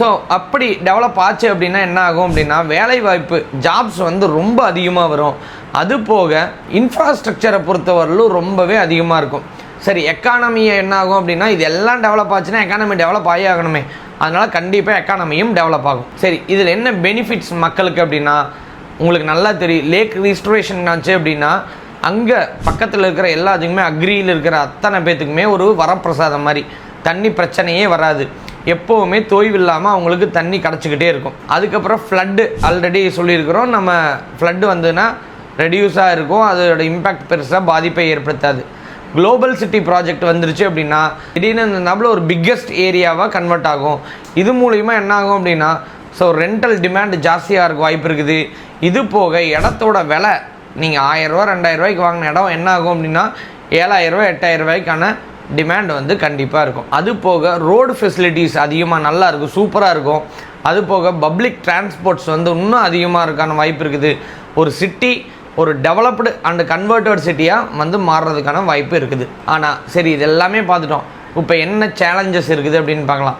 So அப்படி develop ஆச்சு அப்படின்னா என்ன ஆகும் அப்படின்னா வேலைவாய்ப்பு ஜாப்ஸ் வந்து ரொம்ப அதிகமாக வரும். அது போக இன்ஃப்ராஸ்ட்ரக்சரை பொறுத்தவரையிலும் ரொம்பவே அதிகமாக இருக்கும். சரி, எக்கானமியை என்ன ஆகும் அப்படின்னா இது எல்லாம் டெவலப் ஆச்சுன்னா எக்கானமி டெவலப் ஆகி ஆகணுமே, அதனால் கண்டிப்பாக எக்கானமியும் டெவலப் ஆகும். சரி, இதில் என்ன பெனிஃபிட்ஸ் மக்களுக்கு அப்படின்னா உங்களுக்கு நல்லா தெரியும். லேக் ரிஸ்டோரேஷன் ஆச்சு அப்படின்னா அங்கே பக்கத்தில் இருக்கிற எல்லாத்துக்குமே அக்ரியில் இருக்கிற அத்தனை பேத்துக்குமே ஒரு வரப்பிரசாதம் மாதிரி தண்ணி பிரச்சனையே வராது. எப்போவுமே தொய்வு இல்லாமல் அவங்களுக்கு தண்ணி கிடச்சிக்கிட்டே இருக்கும். அதுக்கப்புறம் ஃப்ளட்டு ஆல்ரெடி சொல்லியிருக்கிறோம். நம்ம ஃப்ளட்டு வந்துன்னா ரெடியூஸாக இருக்கும், அதோட இம்பேக்ட் பெருசாக பாதிப்பை ஏற்படுத்தாது. குளோபல் சிட்டி ப்ராஜெக்ட் வந்துருச்சு அப்படின்னா திடீர்னு இருந்தாப்புல ஒரு பிக்கெஸ்ட் ஏரியாவாக கன்வெர்ட் ஆகும். இது மூலிமா என்ன ஆகும் அப்படின்னா ஸோ ரெண்டல் டிமாண்ட் ஜாஸ்தியாக இருக்க வாய்ப்பு இருக்குது. இது போக இடத்தோட விலை நீங்கள் 1000 ரூபா 2000 ரூபாய்க்கு வாங்கின இடம் என்ன ஆகும் அப்படின்னா 7000 ரூபா 8000 ரூபாய்க்கான டிமாண்ட் வந்து கண்டிப்பாக இருக்கும். அது போக ரோடு ஃபெசிலிட்டிஸ் அதிகமாக நல்லா இருக்கும், சூப்பராக இருக்கும். அது போக பப்ளிக் டிரான்ஸ்போர்ட்ஸ் வந்து இன்னும் அதிகமாக இருக்கான வாய்ப்பு இருக்குது. ஒரு சிட்டி ஒரு டெவலப்டு அண்ட் கன்வெர்ட்டட் சிட்டியாக வந்து மாறுறதுக்கான வாய்ப்பு இருக்குது. ஆனால் சரி, இது எல்லாமே பார்த்துட்டோம். இப்போ என்ன சேலஞ்சஸ் இருக்குது அப்படின்னு பார்க்கலாம்.